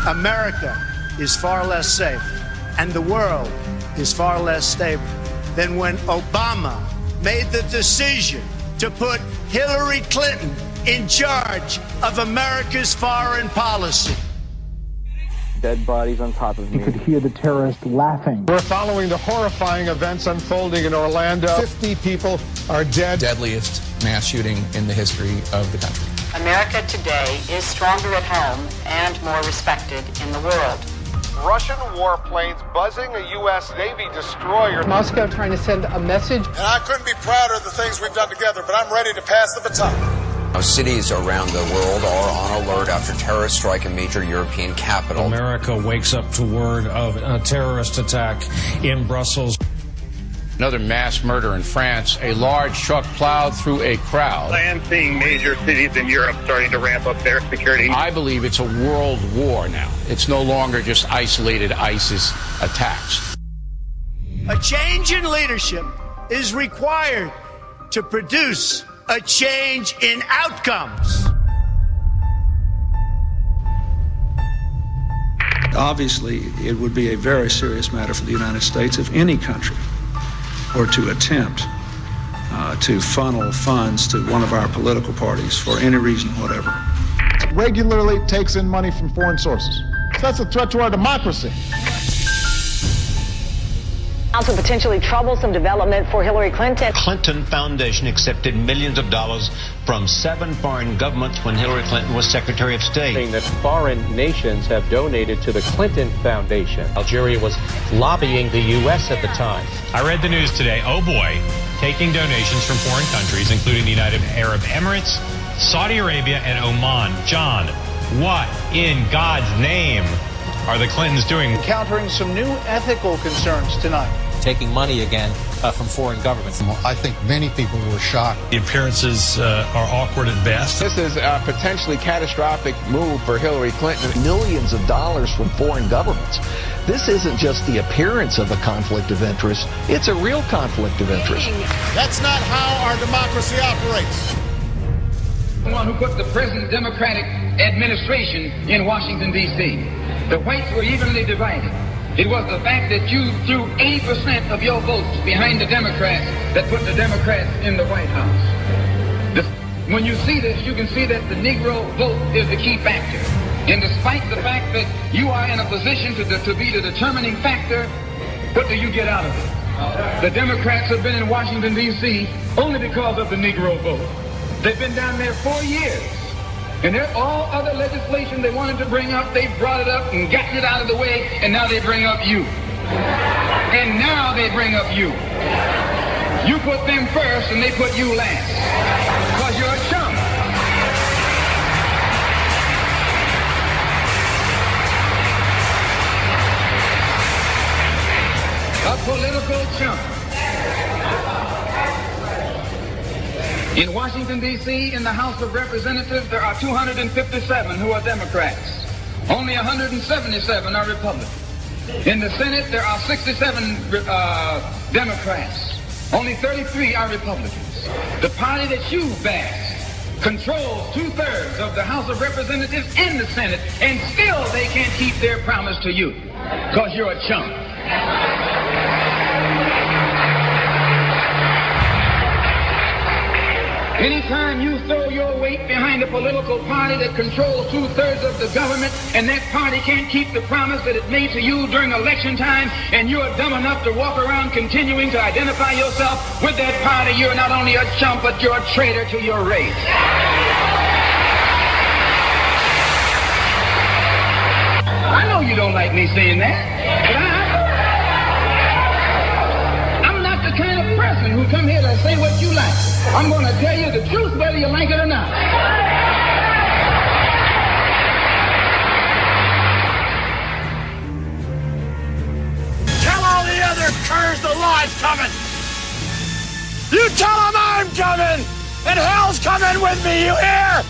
America is far less safe and the world is far less stable than when Obama made the decision to put Hillary Clinton in charge of America's foreign policy. Dead bodies on top of me. You could hear the terrorists laughing. We're following the horrifying events unfolding in Orlando. 50 people are dead. Deadliest mass shooting in the history of the country. America today is stronger at home and more respected in the world. Russian warplanes buzzing a U.S. Navy destroyer. Moscow trying to send a message. And I couldn't be prouder of the things we've done together, but I'm ready to pass the baton. Cities around the world are on alert after terrorists strike a major European capital. America wakes up to word of a terrorist attack in Brussels. Another mass murder in France. A large truck plowed through a crowd. I am seeing major cities in Europe starting to ramp up their security. I believe it's a world war now. It's no longer just isolated ISIS attacks. A change in leadership is required to produce a change in outcomes. Obviously, it would be a very serious matter for the United States if any country were to attempt to funnel funds to one of our political parties for any reason whatever. Regularly takes in money from foreign sources. That's a threat to our democracy. Also potentially troublesome development for Hillary Clinton. Clinton Foundation accepted millions of dollars from 7 foreign governments when Hillary Clinton was Secretary of State. Saying that foreign nations have donated to the Clinton Foundation. Algeria was lobbying the U.S. at the time. I read the news today. Oh boy, taking donations from foreign countries, including the United Arab Emirates, Saudi Arabia, and Oman. John, what in God's name are the Clintons doing? Encountering some new ethical concerns tonight. Taking money again from foreign governments. I think many people were shocked. The appearances are awkward at best. This is a potentially catastrophic move for Hillary Clinton. Millions of dollars from foreign governments. This isn't just the appearance of a conflict of interest. It's a real conflict of interest. That's not how our democracy operates. The one who put the present Democratic administration in Washington, D.C. The whites were evenly divided. It was the fact that you threw 80% of your votes behind the Democrats that put the Democrats in the White House. When you see this, you can see that the Negro vote is the key factor. And despite the fact that you are in a position to be the determining factor, what do you get out of it? The Democrats have been in Washington, D.C. only because of the Negro vote. They've been down there 4 years. And all other legislation they wanted to bring up, they brought it up and gotten it out of the way, and now they bring up you. And now they bring up you. You put them first, and they put you last. Because you're a chump. A political chump. In Washington, D.C., in the House of Representatives, there are 257 who are Democrats. Only 177 are Republicans. In the Senate, there are 67 Democrats. Only 33 are Republicans. The party that you bash controls 2/3 of the House of Representatives and the Senate, and still they can't keep their promise to you, because you're a chump. Anytime you throw your weight behind a political party that controls 2/3 of the government, and that party can't keep the promise that it made to you during election time, and you're dumb enough to walk around continuing to identify yourself with that party, you're not only a chump, but you're a traitor to your race. I know you don't like me saying that, but I'm not the kind of person who come here to say what you like. I'm going to tell you the truth whether you like it or not. Tell all the other curs the law's coming. You tell them I'm coming, and hell's coming with me, you hear?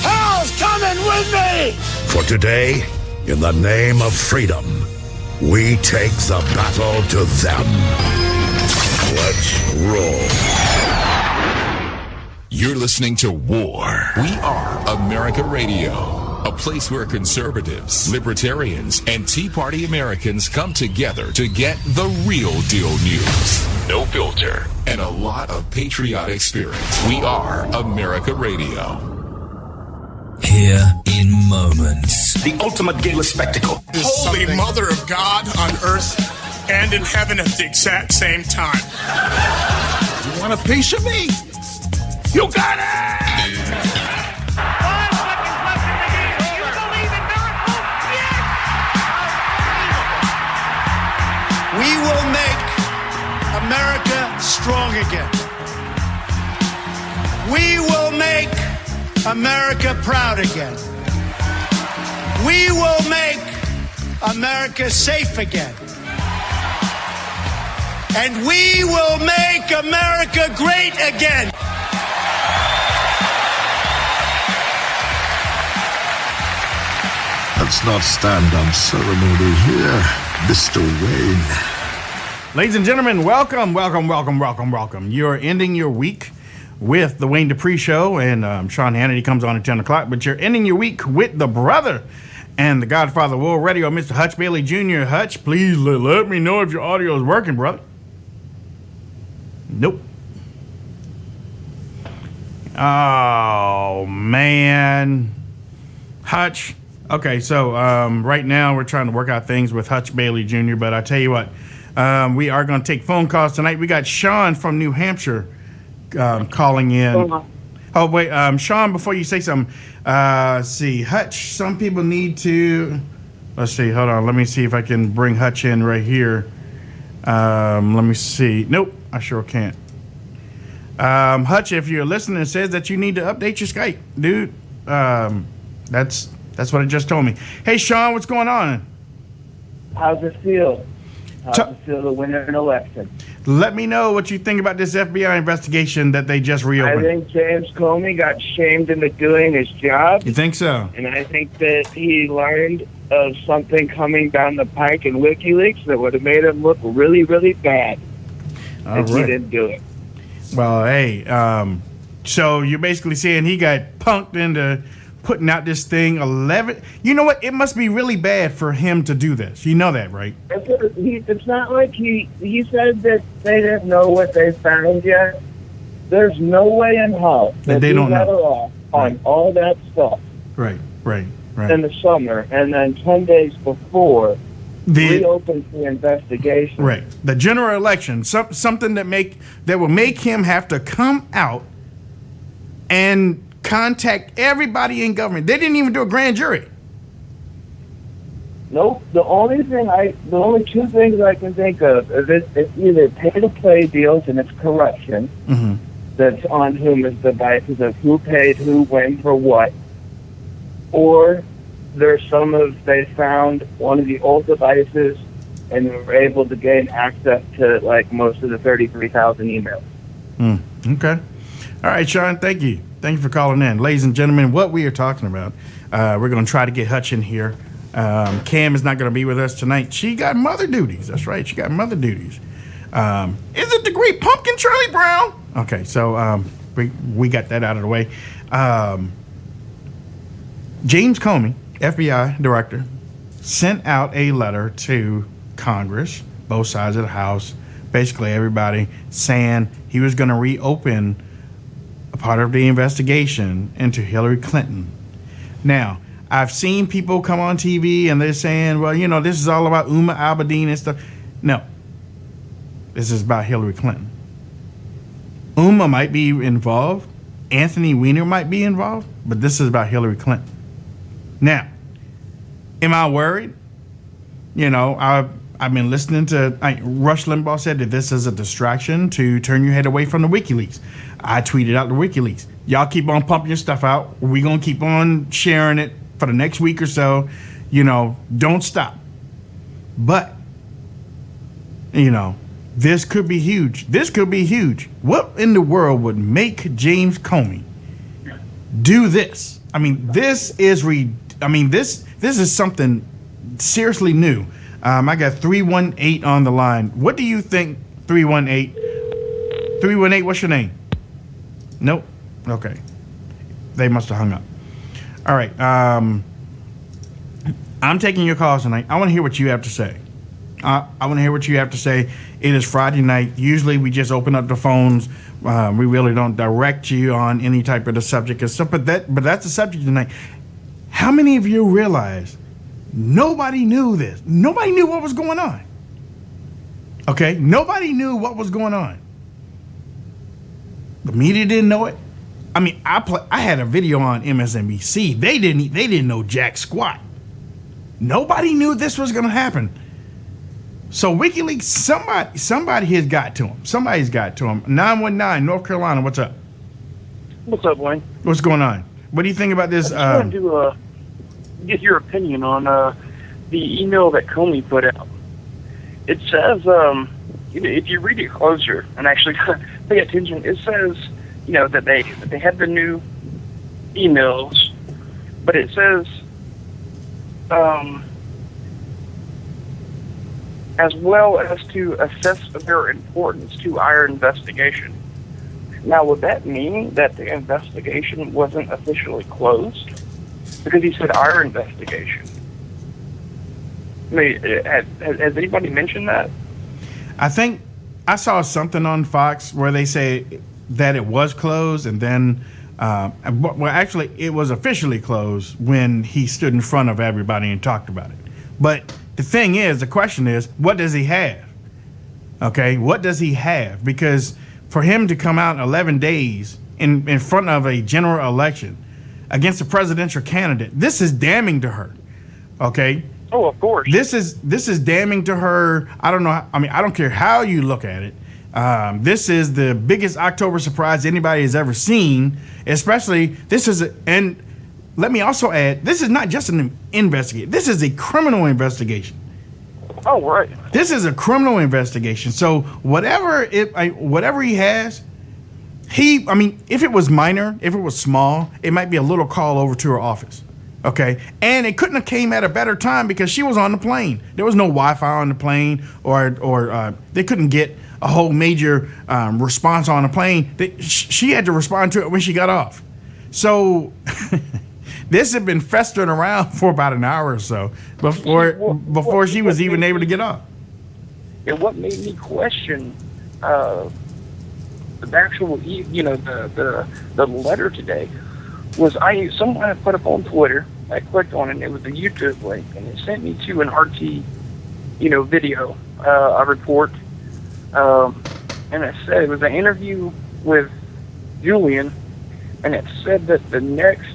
Hell's coming with me! For today, in the name of freedom, we take the battle to them. Let's roll. You're listening to War. We are America Radio. A place where conservatives, libertarians, and Tea Party Americans come together to get the real deal news. No filter and a lot of patriotic spirit. We are America Radio. Here in moments. The ultimate gala spectacle. Holy Mother of God on earth and in heaven at the exact same time. You want a piece of me? You got it! 5 seconds left in the game. Do you believe in miracles? Yes! We will make America strong again. We will make America proud again. We will make America safe again. And we will make America great again. Let's not stand on ceremony here, Mr. Wayne. Ladies and gentlemen, welcome. You're ending your week with the Wayne Dupree Show, and Sean Hannity comes on at 10 o'clock, but you're ending your week with the brother and the Godfather of World Radio, Mr. Hutch Bailey Jr. Hutch, please let me know if your audio is working, brother. Nope. Oh, man. Hutch. Okay, so right now we're trying to work out things with Hutch Bailey Jr., but I tell you what, we are going to take phone calls tonight. We got Sean from New Hampshire calling in. Oh, wait, Sean, before you say something, see, Hutch, some people need to, let's see, hold on, let me see if I can bring Hutch in right here. Let me see. Nope, I sure can't. Hutch, if you're listening, it says that you need to update your Skype, dude. That's what it just told me. Hey, Sean, what's going on? How's it feel? How's it feel to win an election? Let me know what you think about this FBI investigation that they just reopened. I think James Comey got shamed into doing his job. You think so? And I think that he learned of something coming down the pike in WikiLeaks that would have made him look really, really bad if he didn't do it. Well, hey, so you're basically saying he got punked into putting out this thing 11. You know what? It must be really bad for him to do this. You know that, right? It's not like he said that they didn't know what they found yet. There's no way in hell that they don't know off on all that stuff. Right. In the summer, and then 10 days before reopens the investigation. Right. The general election, something that will make him have to come out and contact everybody in government. They didn't even do a grand jury. Nope. The only two things I can think of is it's either pay-to-play deals and it's corruption that's on whom is the devices of who paid who, when, for what, or they found one of the old devices and were able to gain access to like most of the 33,000 emails. Okay. All right, Sean, thank you. Thank you for calling in. Ladies and gentlemen, what we are talking about, we're going to try to get Hutch in here. Cam is not going to be with us tonight. She got mother duties. That's right. She got mother duties. Is it the Great Pumpkin, Charlie Brown? Okay, so we got that out of the way. James Comey, FBI director, sent out a letter to Congress, both sides of the House, basically everybody, saying he was going to reopen a part of the investigation into Hillary Clinton. Now, I've seen people come on TV and they're saying, well, you know, this is all about Umar al-Abedin and stuff. No, this is about Hillary Clinton. Umar might be involved. Anthony Weiner might be involved, but this is about Hillary Clinton. Now, am I worried? You know, I've been listening to Rush Limbaugh said that this is a distraction to turn your head away from the WikiLeaks. I tweeted out the WikiLeaks. Y'all keep on pumping your stuff out. We're going to keep on sharing it for the next week or so. You know, don't stop. But, you know, this could be huge. This could be huge. What in the world would make James Comey do this? I mean, this is this is something seriously new. I got 318 on the line. What do you think, 318? 318, what's your name? Nope. Okay. They must have hung up. All right. I'm taking your calls tonight. I want to hear what you have to say. I want to hear what you have to say. It is Friday night. Usually we just open up the phones. We really don't direct you on any type of the subject and stuff. But that's the subject tonight. How many of you realize nobody knew this? Nobody knew what was going on. Okay? Nobody knew what was going on. The media didn't know it. I mean, I had a video on MSNBC. They didn't know jack squat. Nobody knew this was going to happen. So WikiLeaks, somebody has got to him. Somebody's got to him. 919 North Carolina. What's up? What's up, Wayne? What's going on? What do you think about this? I just wanted to get your opinion on the email that Comey put out. It says, if you read it closer and actually pay attention, it says, that they had the new emails, but it says, as well as to assess their importance to our investigation. Now, would that mean that the investigation wasn't officially closed? Because he said our investigation. I mean, has anybody mentioned that? I think I saw something on Fox where they say that it was closed, and then, well, actually, it was officially closed when he stood in front of everybody and talked about it. But the question is, what does he have? Okay, what does he have? Because for him to come out 11 days in front of a general election against a presidential candidate, this is damning to her. Okay. Oh, of course. This is damning to her. I don't know. I mean, I don't care how you look at it. This is the biggest October surprise anybody has ever seen. Especially and let me also add, this is not just an investigation. This is a criminal investigation. Oh, right. This is a criminal investigation. So whatever he has, if it was minor, if it was small, it might be a little call over to her office. Okay. And it couldn't have came at a better time because she was on the plane. There was no Wi-Fi on the plane, or they couldn't get a whole major response on the plane. She had to respond to it when she got off. So this had been festering around for about an hour or so before she was even able to get off. And what made me question the actual, the letter today was someone had put up on Twitter. I clicked on it, and it was a YouTube link, and it sent me to an RT, video, a report, and it said it was an interview with Julian, and it said that the next,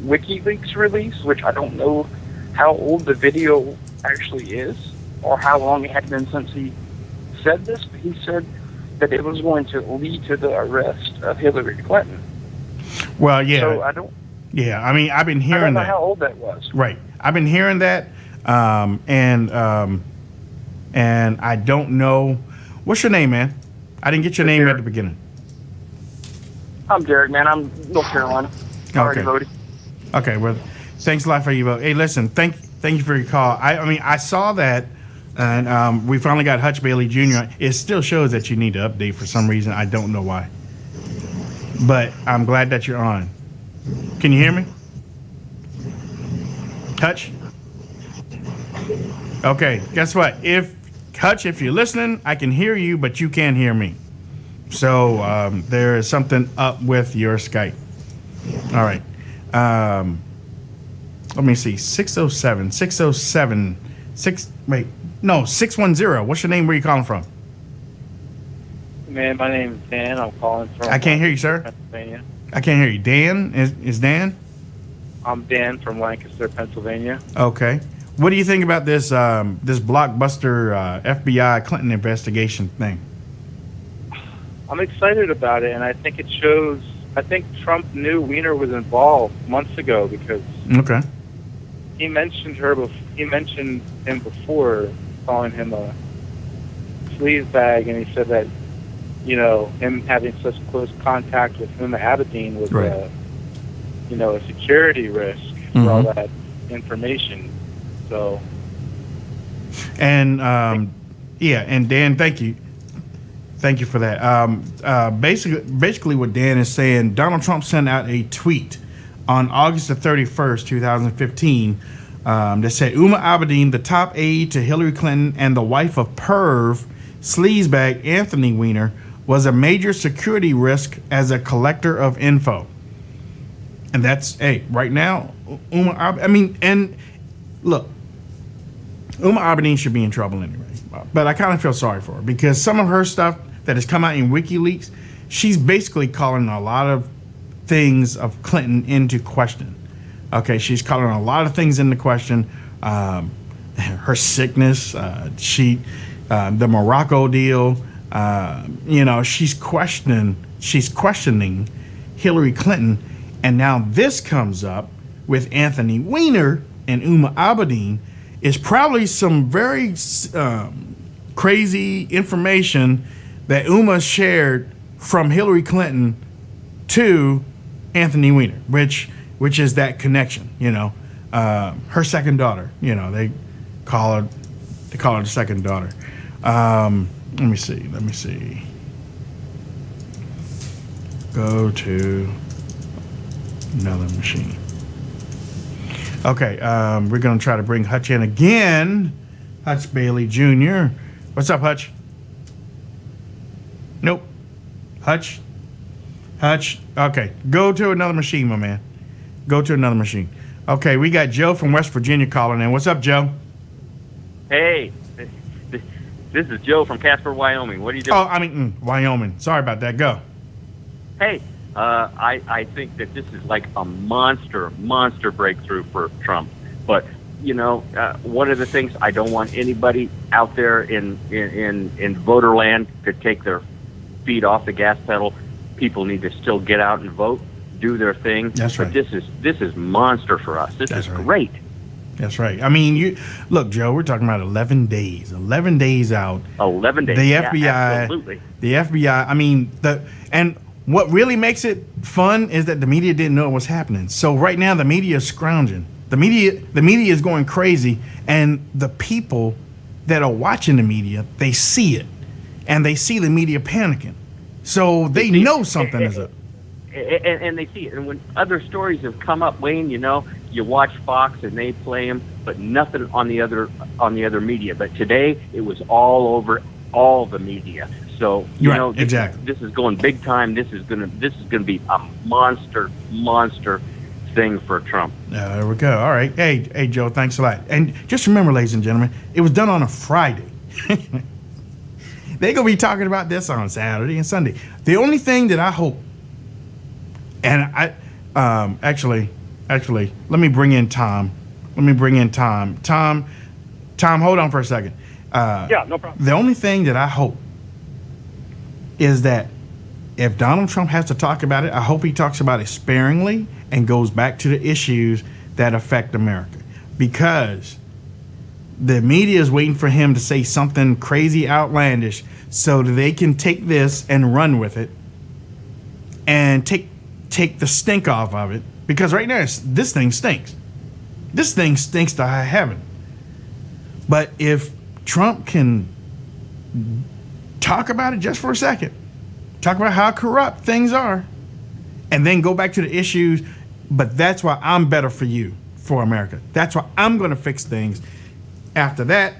WikiLeaks release, which I don't know how old the video actually is, or how long it had been since he said this, but he said that it was going to lead to the arrest of Hillary Clinton. Well, yeah. So I don't. Yeah, I mean, I've been hearing that. I don't know how old that was. Right, I've been hearing that, and I don't know. What's your name, man? I didn't get your name Derek. at the beginning. I'm Derek, man. I'm North Carolina. I already voted. Okay, well, thanks a lot for your vote. Hey, listen, thank you for your call. I saw that, and we finally got Hutch Bailey Jr. It still shows that you need to update for some reason. I don't know why. But I'm glad that you're on. Can you hear me? Hutch? Okay, guess what? Hutch, if you're listening, I can hear you, but you can't hear me. So there is something up with your Skype. All right. Let me see. 610. What's your name? Where are you calling from? Man, my name is Dan. I'm calling from... I can't hear you, sir. Pennsylvania. I can't hear you. Dan? Is Dan? I'm Dan from Lancaster, Pennsylvania. Okay. What do you think about this this blockbuster FBI Clinton investigation thing? I'm excited about it, and I think it shows... I think Trump knew Weiner was involved months ago because he mentioned he mentioned him before, calling him a sleazebag, and he said that him having such close contact with him Abedin was a security risk for all that information. So and and Dan, thank you for that. Basically what Dan is saying, Donald Trump sent out a tweet on August the 31st, 2015, that said Uma Abedin, the top aide to Hillary Clinton and the wife of perv sleazebag Anthony Weiner, was a major security risk as a collector of info. And that's, right now, Uma Abedin should be in trouble anyway. But I kind of feel sorry for her because some of her stuff that has come out in WikiLeaks, she's basically calling a lot of things of Clinton into question. Okay, she's calling a lot of things into question. Her sickness, the Morocco deal. She's questioning Hillary Clinton, and now this comes up with Anthony Weiner and Uma Abedin. Is probably some very crazy information that Uma shared from Hillary Clinton to Anthony Weiner, which is that connection. Her second daughter. They call her the second daughter. Let me see. Go to another machine. Okay, we're going to try to bring Hutch in again. Hutch Bailey Jr. What's up, Hutch? Nope. Hutch. Okay, go to another machine, my man. Go to another machine. Okay, we got Joe from West Virginia calling in. What's up, Joe? Hey, this is Joe from Casper, Wyoming. What are you doing? Wyoming. Sorry about that. Go. Hey, I think that this is like a monster breakthrough for Trump. But, one of the things I don't want anybody out there in voter land to take their feet off the gas pedal. People need to still get out and vote, do their thing. That's right. But this is monster for us. This is great. That's right. Look, Joe, we're talking about 11 days. 11 days out. 11 days. The FBI. Yeah, absolutely. The FBI. And what really makes it fun is that the media didn't know it was happening. So right now the media is scrounging. The media is going crazy, and the people that are watching the media, they see it, and they see the media panicking. So they know something is up. And they see it. And when other stories have come up, Wayne, you watch Fox and they play them, but nothing on the other media. But today it was all over all the media. So exactly. This is going big time. This is gonna be a monster thing for Trump. There we go. All right. Hey, Joe. Thanks a lot. And just remember, ladies and gentlemen, it was done on a Friday. They're gonna be talking about this on Saturday and Sunday. The only thing that I hope, and I actually, let me bring in Tom. Tom, hold on for a second. Yeah, no problem. The only thing that I hope is that if Donald Trump has to talk about it, I hope he talks about it sparingly and goes back to the issues that affect America. Because the media is waiting for him to say something crazy, outlandish, so that they can take this and run with it and take the stink off of it. Because right now, this thing stinks. This thing stinks to high heaven. But if Trump can talk about it just for a second, talk about how corrupt things are, and then go back to the issues, but that's why I'm better for you, for America. That's why I'm going to fix things. After that,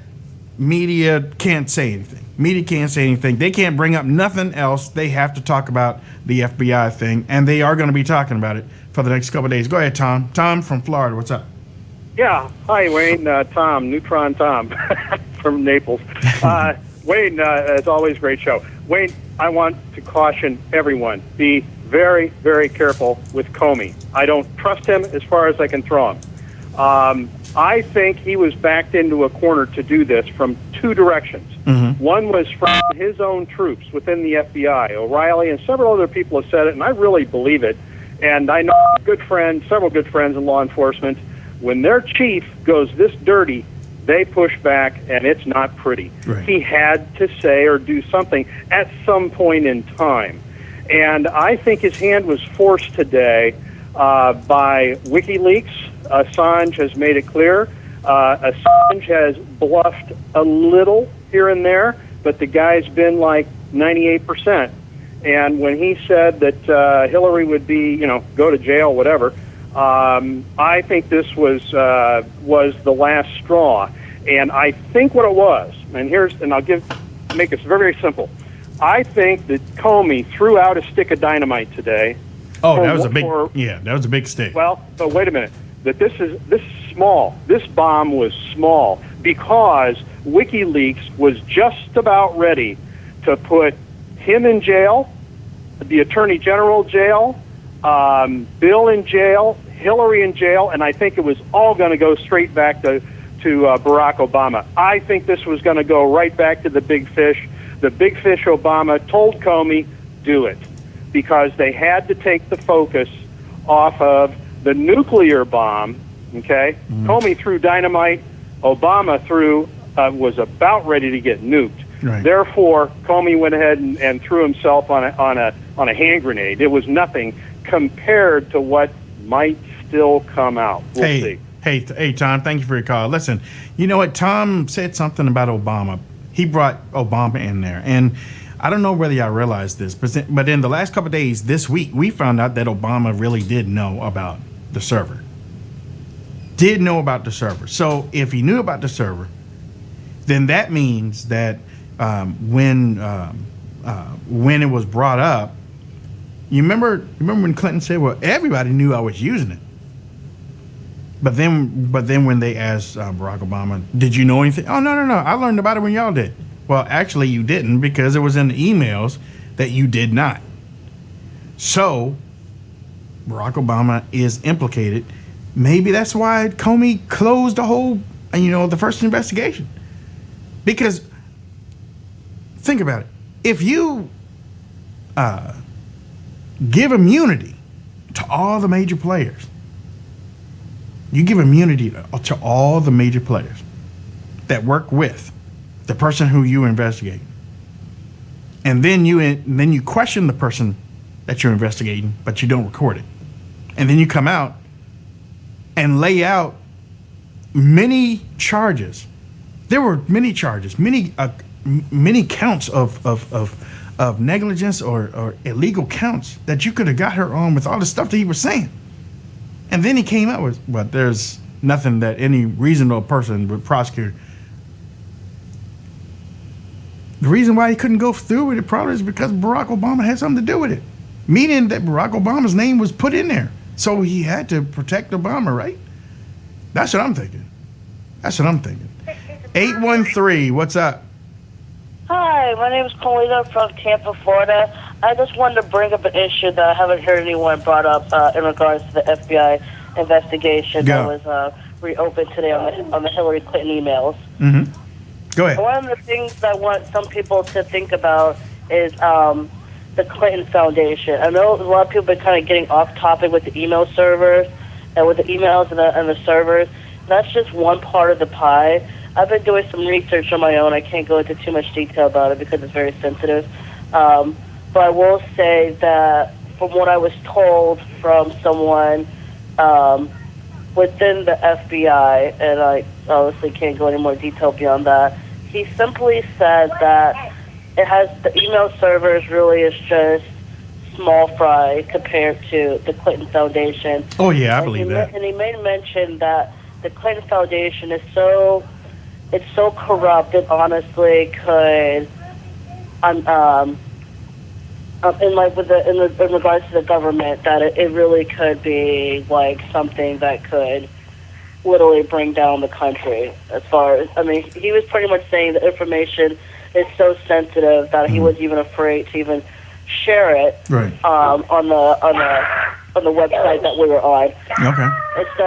media can't say anything. They can't bring up nothing else. They have to talk about the FBI thing, and they are going to be talking about it for the next couple of days. Go ahead, Tom. Tom from Florida. What's up? Yeah. Hi, Wayne. Tom, Neutron Tom from Naples. Wayne, as always, great show. Wayne, I want to caution everyone. Be very, very careful with Comey. I don't trust him as far as I can throw him. I think he was backed into a corner to do this from two directions. Mm-hmm. One was from his own troops within the FBI. O'Reilly and several other people have said it, and I really believe it. And I know several good friends in law enforcement, when their chief goes this dirty, they push back, and it's not pretty. Right. He had to say or do something at some point in time. And I think his hand was forced today by WikiLeaks. Assange has made it clear. Assange has bluffed a little here and there, but the guy's been like 98%. And when he said that Hillary would be, go to jail, whatever, I think this was the last straw, and I think what it was, and I'll make this very, very simple. I think that Comey threw out a stick of dynamite today. Oh, that was a big stick. Well, but wait a minute. That this is small. This bomb was small because WikiLeaks was just about ready to put him in jail, the Attorney General jail, Bill in jail, Hillary in jail, and I think it was all going to go straight back to Barack Obama. I think this was going to go right back to the big fish. The big fish Obama told Comey, do it, because they had to take the focus off of the nuclear bomb, okay? Comey threw dynamite. Obama was about ready to get nuked. Right. Therefore, Comey went ahead and threw himself on a hand grenade. It was nothing compared to what might still come out. We'll see. Hey, Tom, thank you for your call. Listen, you know what? Tom said something about Obama. He brought Obama in there, and I don't know whether y'all realize this, but in the last couple of days, this week, we found out that Obama really did know about the server. So if he knew about the server, then that means that when it was brought up, you remember when Clinton said, "Well, everybody knew I was using it." But then when they asked Barack Obama, "Did you know anything?" "Oh, no. I learned about it when y'all did." Well, actually, you didn't, because it was in the emails that you did not. So Barack Obama is implicated. Maybe that's why Comey closed the first investigation. Because think about it. If you give immunity to all the major players, that work with the person who you investigate, and then you question the person that you're investigating, but you don't record it, and then you come out and lay out many charges. There were many charges, many counts of negligence or illegal counts that you could have got her on with all the stuff that he was saying. And then he came out with, but there's nothing that any reasonable person would prosecute. The reason why he couldn't go through with it probably is because Barack Obama had something to do with it. Meaning that Barack Obama's name was put in there. So he had to protect Obama, right? That's what I'm thinking. 813, what's up? Hi, my name is Paulina from Tampa, Florida. I just wanted to bring up an issue that I haven't heard anyone brought up in regards to the FBI investigation that was reopened today on the Hillary Clinton emails. Mm-hmm. Go ahead. One of the things that I want some people to think about is the Clinton Foundation. I know a lot of people have been kind of getting off topic with the email servers and with the emails and the servers. That's just one part of the pie. I've been doing some research on my own. I can't go into too much detail about it because it's very sensitive. But I will say that from what I was told from someone within the FBI, and I obviously can't go any more detail beyond that, he simply said that the email servers really is just small fry compared to the Clinton Foundation. Oh, yeah, I believe that. And he made mention that the Clinton Foundation is so corrupt it honestly could in regards to the government, that it really could be like something that could literally bring down the country. As far as, I mean, he was pretty much saying the information is so sensitive that he wasn't even afraid to even share it on the website that we were on. Okay. It's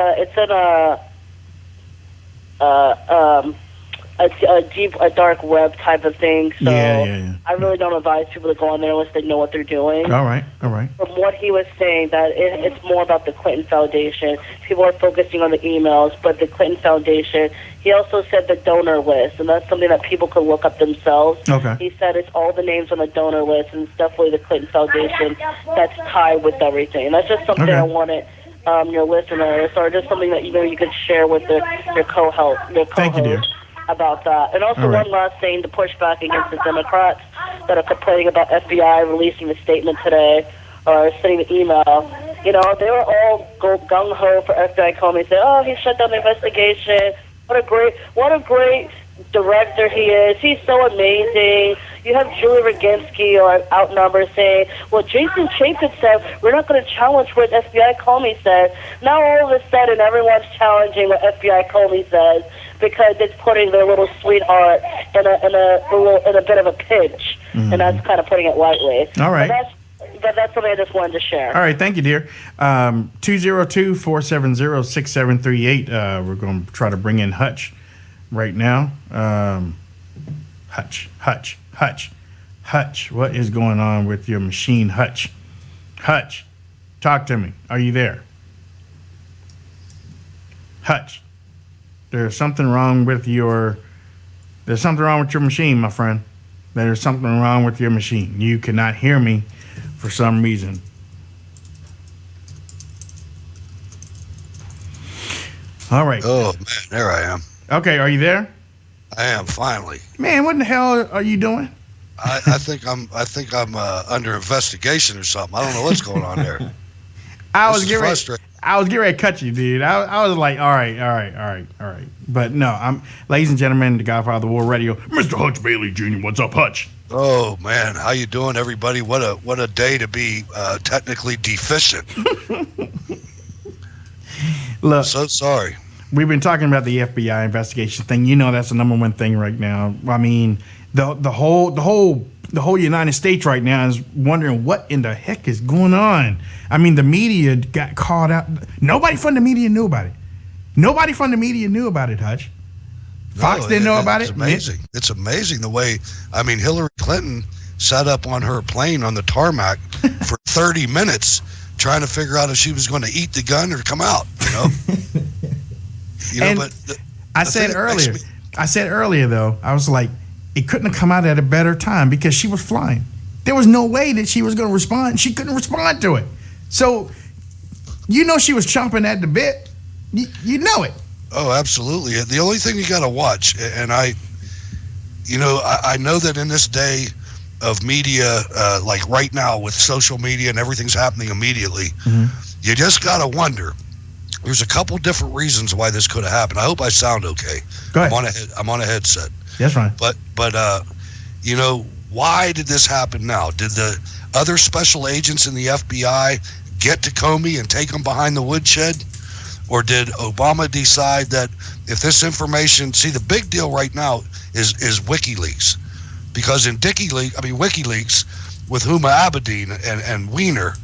a dark web type of thing. So yeah. I really don't advise people to go on there unless they know what they're doing. All right. From what he was saying, that it's more about the Clinton Foundation. People are focusing on the emails, but the Clinton Foundation. He also said the donor list, and that's something that people could look up themselves. Okay. He said it's all the names on the donor list, and it's definitely the Clinton Foundation that's tied with everything. And that's just something I wanted your listeners, or just something that you could share with your co-host. Thank you, dear. About that. And also one last thing to push back against the Democrats that are complaining about FBI releasing a statement today or sending an email, they were all gung-ho for FBI Comey, saying, oh, he shut down the investigation. What a great director he is. He's so amazing. You have Julie Roginski or Outnumber saying, well, Jason Chapin said, we're not going to challenge what FBI Comey said. Now all of a sudden everyone's challenging what FBI Comey says because it's putting their little sweetheart in a bit of a pinch. And that's kind of putting it lightly. All right. That's something I just wanted to share. All right, thank you, dear. 202-470-6738. We're going to try to bring in Hutch right now. Hutch. What is going on with your machine, Hutch? Hutch, talk to me. Are you there? Hutch, there's something wrong with your machine, my friend. There's something wrong with your machine. You cannot hear me for some reason. All right. Oh, man, there I am. Okay, are you there? I am, finally. Man, what in the hell are you doing? I think I'm under investigation or something. I don't know what's going on there. I was getting ready to cut you, dude. I was like, all right. But no, ladies and gentlemen, the Godfather of the War Radio, Mr. Hutch Bailey Jr. What's up, Hutch? Oh man, how you doing, everybody? What a day to be technically deficient. Look, so sorry. We've been talking about the FBI investigation thing. That's the number one thing right now. I mean, the whole United States right now is wondering what in the heck is going on. I mean, the media got called out. Nobody from the media knew about it. Hutch. Fox didn't know about it. It's amazing. It's amazing the way, Hillary Clinton sat up on her plane on the tarmac for 30 minutes trying to figure out if she was going to eat the gun or come out, I said earlier, though, I was like, it couldn't have come out at a better time because she was flying. There was no way that she was going to respond. She couldn't respond to it. So, she was chomping at the bit. You know it. Oh, absolutely. The only thing you got to watch, and I know that in this day of media, like right now with social media and everything's happening immediately, you just got to wonder. There's a couple different reasons why this could have happened. I hope I sound okay. Go ahead. I'm on a headset. That's fine. But why did this happen now? Did the other special agents in the FBI get to Comey and take him behind the woodshed? Or did Obama decide that if this information, the big deal right now is WikiLeaks. Because in WikiLeaks, with Huma Abedin and Weiner,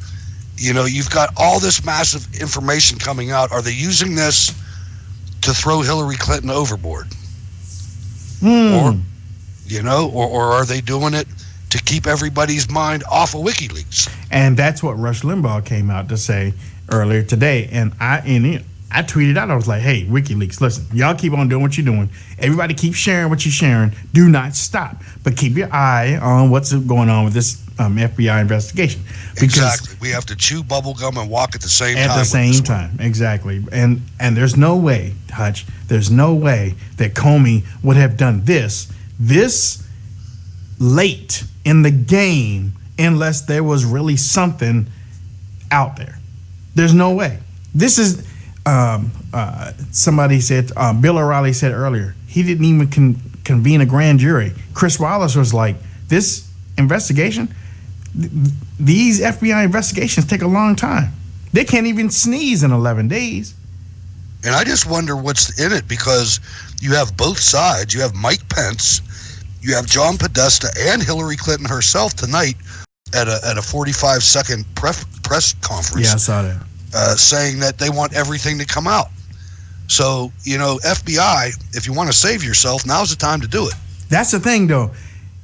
you've got all this massive information coming out. Are they using this to throw Hillary Clinton overboard? Or are they doing it to keep everybody's mind off of WikiLeaks? And that's what Rush Limbaugh came out to say earlier today. And I tweeted out, I was like, hey, WikiLeaks, listen, y'all keep on doing what you're doing. Everybody keep sharing what you're sharing. Do not stop. But keep your eye on what's going on with this FBI investigation. Exactly. We have to chew bubble gum and walk at the same time. At the same time, exactly. And there's no way, Hutch, there's no way that Comey would have done this late in the game unless there was really something out there. There's no way. This is... somebody said, Bill O'Reilly said earlier, he didn't even convene a grand jury. Chris Wallace was like, this investigation, these FBI investigations take a long time. They can't even sneeze in 11 days. And I just wonder what's in it, because you have both sides. You have Mike Pence, you have John Podesta, and Hillary Clinton herself tonight at a 45-second press conference. Yeah, I saw that. Saying that they want everything to come out. So, FBI, if you want to save yourself, now's the time to do it. That's the thing, though.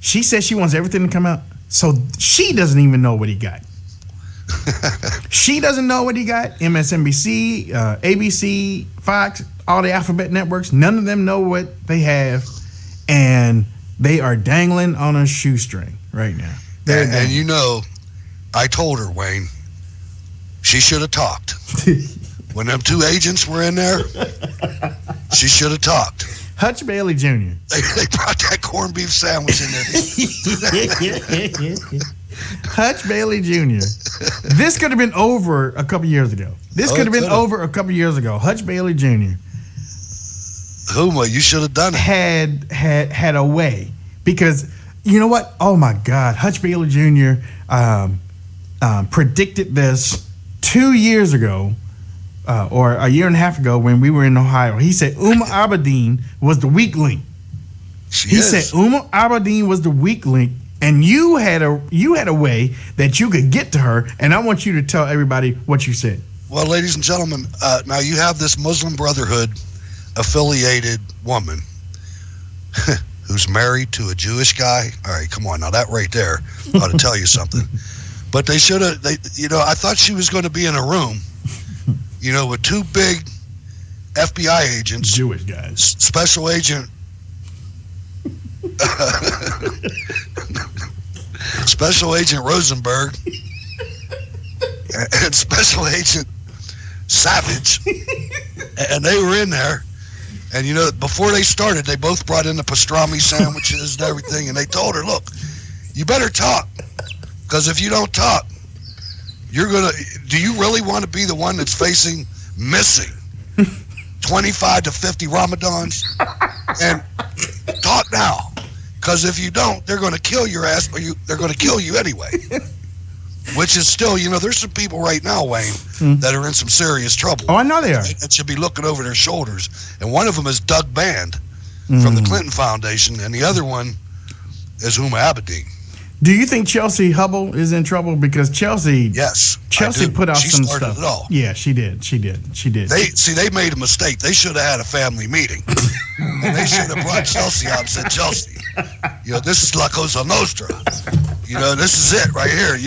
She says she wants everything to come out, so she doesn't even know what he got. She doesn't know what he got. MSNBC, ABC, Fox, all the alphabet networks, none of them know what they have, and they are dangling on a shoestring right now. And I told her, Wayne, she should have talked. When them two agents were in there, she should have talked. Hutch Bailey Jr. They brought that corned beef sandwich in there. Hutch Bailey Jr. This could have been over a couple years ago. Hutch Bailey Jr. Huma, you should have done it. Had a way, because you know what? Oh my God, Hutch Bailey Jr. Predicted this 2 years ago, or a year and a half ago when we were in Ohio. He said Abedin was the weak link. He said Abedin was the weak link, and you had a way that you could get to her. And I want you to tell everybody what you said. Well, ladies and gentlemen, now you have this Muslim Brotherhood affiliated woman who's married to a Jewish guy. All right, come on. Now that right there ought to tell you something. But they should have, I thought she was going to be in a room, with two big FBI agents. Jewish guys. Special Agent. Special Agent Rosenberg and Special Agent Savage. And they were in there. And, before they started, they both brought in the pastrami sandwiches and everything. And they told her, look, you better talk. Because if you don't talk, do you really want to be the one that's facing missing 25 to 50 Ramadans? And talk now. Because if you don't, they're going to kill your ass, or they're going to kill you anyway. Which is still, there's some people right now, Wayne, that are in some serious trouble. Oh, I know they are. That should be looking over their shoulders. And one of them is Doug Band from the Clinton Foundation, and the other one is Huma Abedin. Do you think Chelsea Hubble is in trouble? Because Chelsea put out some stuff. It all. Yeah, she did. They made a mistake. They should have had a family meeting. And they should have brought Chelsea out and said, Chelsea, this is La Cosa Nostra. This is it right here.